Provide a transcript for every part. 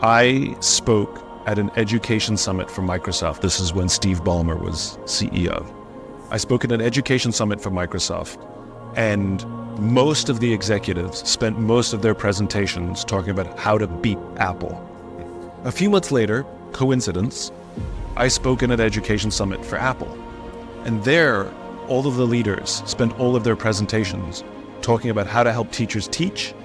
I spoke at an education summit for Microsoft. This is when Steve Ballmer was CEO. I spoke at an education summit for Microsoft, and most of the executives spent most of their presentations talking about how to beat Apple. A few months later, coincidence, I spoke in an education summit for Apple. And there, all of the leaders spent all of their presentations talking about how to help teachers teach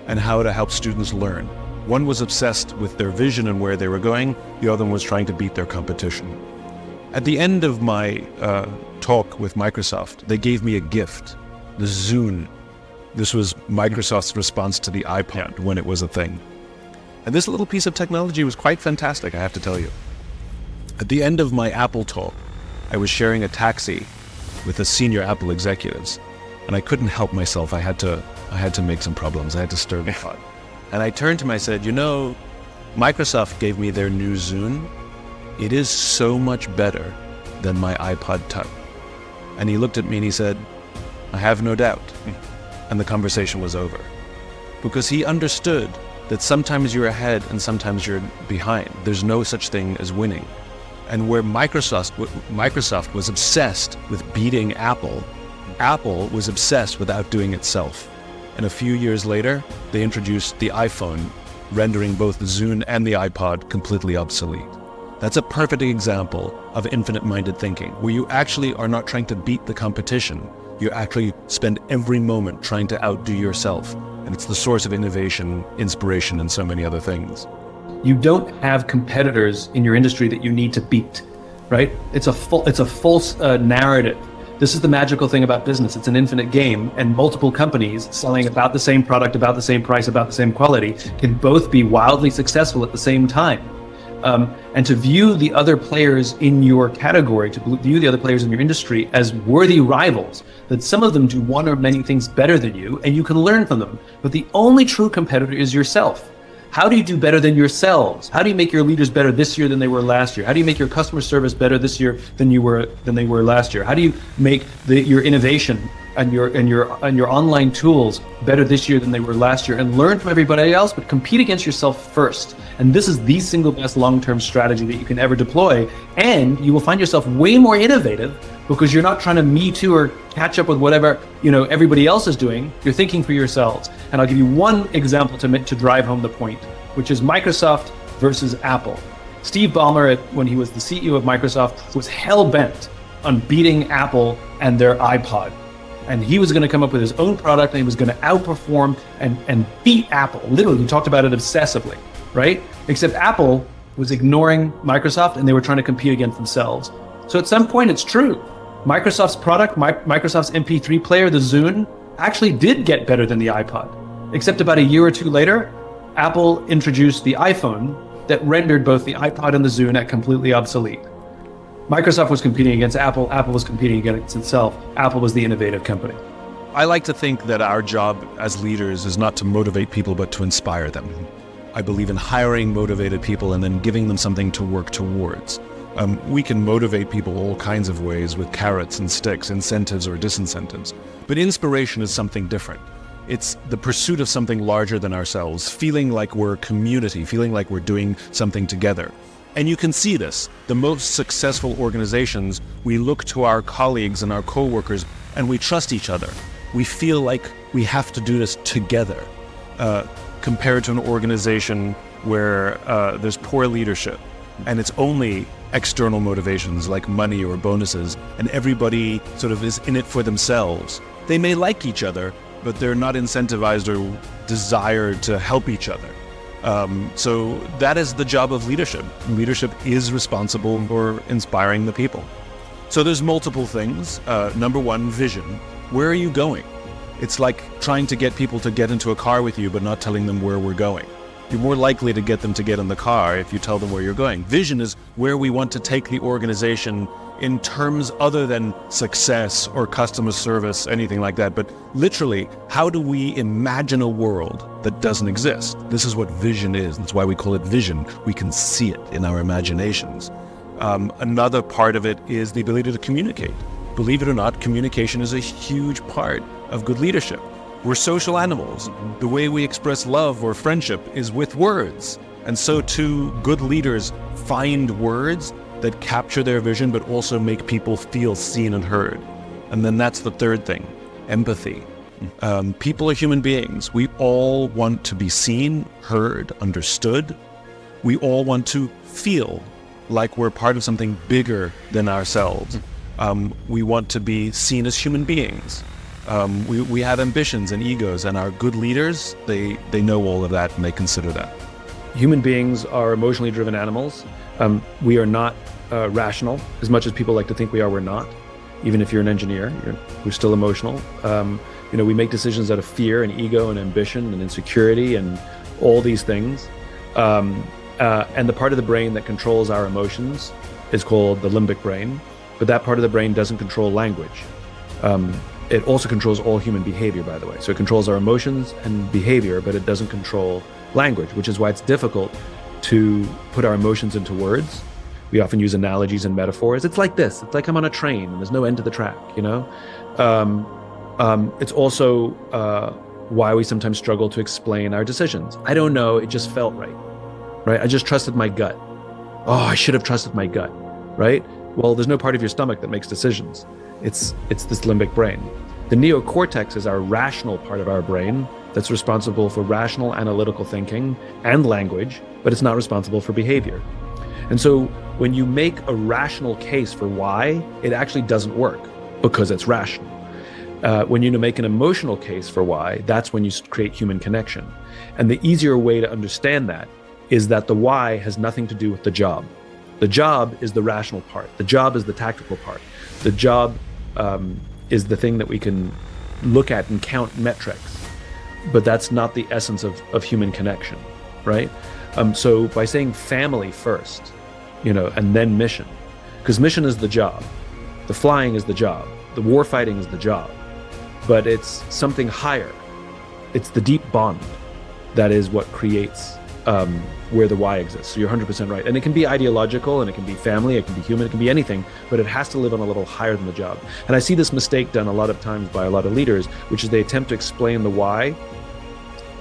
and how to help students learn. One was obsessed with their vision and where they were going. The other one was trying to beat their competition. At the end of my talk with Microsoft, they gave me a gift, the Zune. This was Microsoft's response to the iPod when it was a thing. And this little piece of technology was quite fantastic, I have to tell you. At the end of my Apple talk, I was sharing a taxi with the senior Apple executives, and I couldn't help myself. I had to make some problems. I had to stir the pot. And I turned to him, I said, you know, Microsoft gave me their new Zune. It is so much better than my iPod Touch. And he looked at me and he said, I have no doubt. And the conversation was over. Because he understood that sometimes you're ahead and sometimes you're behind. There's no such thing as winning. And where Microsoft was obsessed with beating Apple, Apple was obsessed with outdoing itself. And a few years later, they introduced the iPhone, rendering both the Zune and the iPod completely obsolete. That's a perfect example of infinite-minded thinking, where you actually are not trying to beat the competition. You actually spend every moment trying to outdo yourself. And it's the source of innovation, inspiration, and so many other things. You don't have competitors in your industry that you need to beat, right? It's a false narrative. This is the magical thing about business. It's an infinite game, and multiple companies selling about the same product, about the same price, about the same quality can both be wildly successful at the same time. And to view the other players in your category, to view the other players in your industry as worthy rivals, that some of them do one or many things better than you, and you can learn from them. But the only true competitor is yourself. How do you do better than yourselves? How do you make your leaders better this year than they were last year? How do you make your customer service better this year than they were last year? How do you make your innovation and your online tools better this year than they were last year? And learn from everybody else, but compete against yourself first. And this is the single best long-term strategy that you can ever deploy. And you will find yourself way more innovative because you're not trying to me too or catch up with whatever everybody else is doing. You're thinking for yourselves. And I'll give you one example to drive home the point, which is Microsoft versus Apple. Steve Ballmer, when he was the CEO of Microsoft, was hell-bent on beating Apple and their iPod. And he was going to come up with his own product, and he was going to outperform and beat Apple. Literally, he talked about it obsessively, right? Except Apple was ignoring Microsoft, and they were trying to compete against themselves. So at some point, it's true. Microsoft's product, Microsoft's MP3 player, the Zune, actually did get better than the iPod. Except about a year or two later, Apple introduced the iPhone that rendered both the iPod and the Zune at completely obsolete. Microsoft was competing against Apple. Apple was competing against itself. Apple was the innovative company. I like to think that our job as leaders is not to motivate people, but to inspire them. I believe in hiring motivated people and then giving them something to work towards. We can motivate people all kinds of ways with carrots and sticks, incentives or disincentives. But inspiration is something different. It's the pursuit of something larger than ourselves, feeling like we're a community, feeling like we're doing something together. And you can see this. The most successful organizations, we look to our colleagues and our co-workers and we trust each other. We feel like we have to do this together, compared to an organization where there's poor leadership and it's only external motivations like money or bonuses, and everybody sort of is in it for themselves. They may like each other, but they're not incentivized or desired to help each other. So that is the job of leadership. Leadership is responsible for inspiring the people. So there's multiple things. Number one, vision. Where are you going? It's like trying to get people to get into a car with you, but not telling them where we're going. You're more likely to get them to get in the car if you tell them where you're going. Vision is where we want to take the organization in terms other than success or customer service, anything like that. But literally, how do we imagine a world that doesn't exist? This is what vision is. That's why we call it vision. We can see it in our imaginations. Another part of it is the ability to communicate. Believe it or not, communication is a huge part of good leadership. We're social animals. The way we express love or friendship is with words. And so too, good leaders find words that capture their vision, but also make people feel seen and heard. And then that's the third thing, empathy. People are human beings. We all want to be seen, heard, understood. We all want to feel like we're part of something bigger than ourselves. We want to be seen as human beings. We have ambitions and egos, and our good leaders, they know all of that and they consider that. Human beings are emotionally driven animals. We are not rational. As much as people like to think we are, we're not. Even if you're an engineer, we're still emotional. We make decisions out of fear and ego and ambition and insecurity and all these things. And the part of the brain that controls our emotions is called the limbic brain, but that part of the brain doesn't control language. It also controls all human behavior, by the way. So it controls our emotions and behavior, but it doesn't control language, which is why it's difficult to put our emotions into words. We often use analogies and metaphors. It's like this. It's like I'm on a train and there's no end to the track, It's also why we sometimes struggle to explain our decisions. I don't know, it just felt right? I just trusted my gut. Oh, I should have trusted my gut, right? Well, there's no part of your stomach that makes decisions. It's this limbic brain. The neocortex is our rational part of our brain that's responsible for rational analytical thinking and language, but it's not responsible for behavior. And so when you make a rational case for why, it actually doesn't work because it's rational. When you make an emotional case for why, that's when you create human connection. And the easier way to understand that is that the why has nothing to do with the job. The job is the rational part. The job is the tactical part. The job is the thing that we can look at and count metrics, but that's not the essence of human connection, right? So by saying family first, and then mission, because mission is the job, the flying is the job, the war fighting is the job, but it's something higher. It's the deep bond that is what creates where the why exists. So you're 100% right. And it can be ideological, and it can be family, it can be human, it can be anything, but it has to live on a level higher than the job. And I see this mistake done a lot of times by a lot of leaders, which is they attempt to explain the why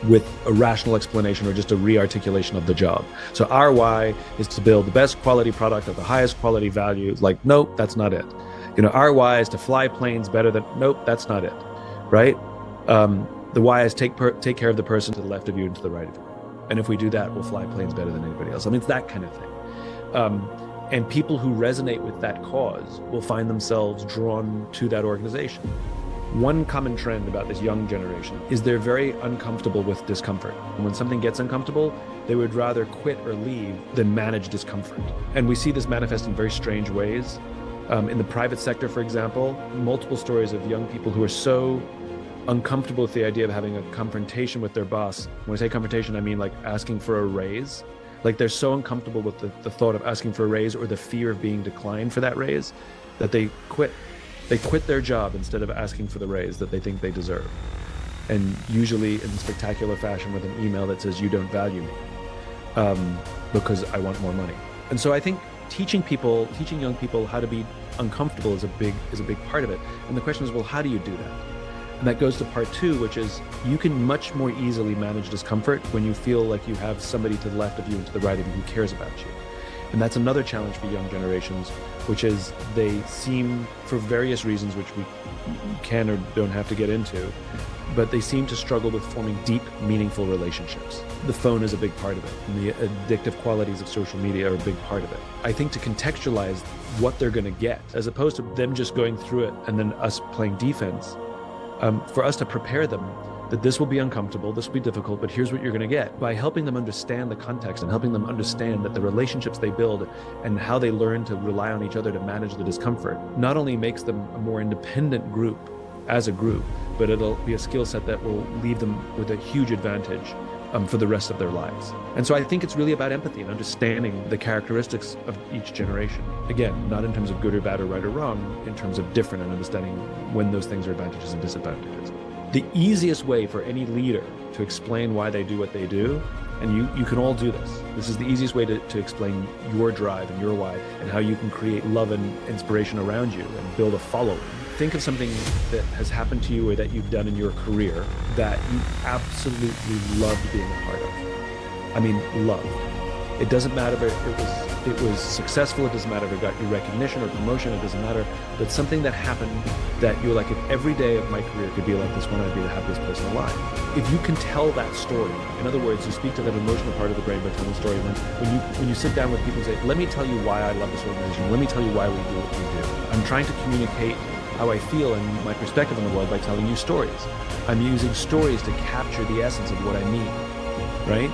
with a rational explanation or just a re-articulation of the job. So our why is to build the best quality product at the highest quality value. Like, nope, that's not it. Our why is to fly planes better than, nope, that's not it, right? The why is take care of the person to the left of you and to the right of you. And if we do that, we'll fly planes better than anybody else. I mean, it's that kind of thing. And people who resonate with that cause will find themselves drawn to that organization. One common trend about this young generation is they're very uncomfortable with discomfort. And when something gets uncomfortable, they would rather quit or leave than manage discomfort. And we see this manifest in very strange ways. In the private sector, for example, multiple stories of young people who are so uncomfortable with the idea of having a confrontation with their boss. When I say confrontation, I mean like asking for a raise. Like they're so uncomfortable with the thought of asking for a raise or the fear of being declined for that raise that they quit. They quit their job instead of asking for the raise that they think they deserve. And usually in spectacular fashion with an email that says, you don't value me because I want more money. And so I think teaching young people how to be uncomfortable is a big part of it. And the question is, well, how do you do that? And that goes to part two, which is you can much more easily manage discomfort when you feel like you have somebody to the left of you and to the right of you who cares about you. And that's another challenge for young generations, which is they seem, for various reasons, which we can or don't have to get into, but they seem to struggle with forming deep, meaningful relationships. The phone is a big part of it, and the addictive qualities of social media are a big part of it. I think to contextualize what they're going to get, as opposed to them just going through it and then us playing defense, for us to prepare them that this will be uncomfortable, this will be difficult, but here's what you're going to get. By helping them understand the context and helping them understand that the relationships they build and how they learn to rely on each other to manage the discomfort not only makes them a more independent group as a group, but it'll be a skill set that will leave them with a huge advantage for the rest of their lives. And so I think it's really about empathy and understanding the characteristics of each generation. Again, not in terms of good or bad or right or wrong, in terms of different and understanding when those things are advantages and disadvantages. The easiest way for any leader to explain why they do what they do, and you can all do this. This is the easiest way to explain your drive and your why and how you can create love and inspiration around you and build a following. Think of something that has happened to you or that you've done in your career that you absolutely loved being a part of. I mean, loved. It doesn't matter if it was successful. It doesn't matter if it got you recognition or promotion. It doesn't matter. But something that happened that you're like, if every day of my career could be like this one, I'd be the happiest person alive. If you can tell that story, in other words, you speak to that emotional part of the brain by telling the story. When you sit down with people and say, let me tell you why I love this organization. Let me tell you why we do what we do. I'm trying to communicate how I feel and my perspective on the world by telling you stories. I'm using stories to capture the essence of what I mean, right?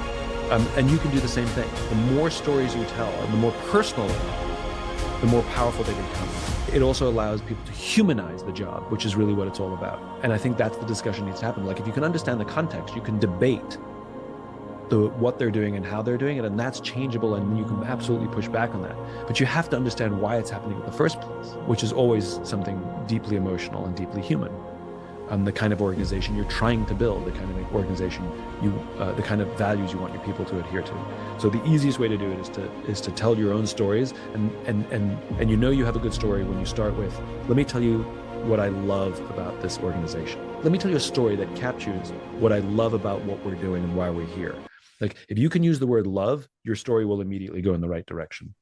And you can do the same thing. The more stories you tell, and the more personal they are, the more powerful they become. It also allows people to humanize the job, which is really what it's all about. And I think that's the discussion needs to happen. Like, if you can understand the context, you can debate what they're doing and how they're doing it, and that's changeable, and you can absolutely push back on that. But you have to understand why it's happening in the first place, which is always something deeply emotional and deeply human. The kind of organization you're trying to build, the kind of organization the kind of values you want your people to adhere to. So the easiest way to do it is to tell your own stories, and you know you have a good story when you start with, let me tell you what I love about this organization. Let me tell you a story that captures what I love about what we're doing and why we're here. Like, if you can use the word love, your story will immediately go in the right direction.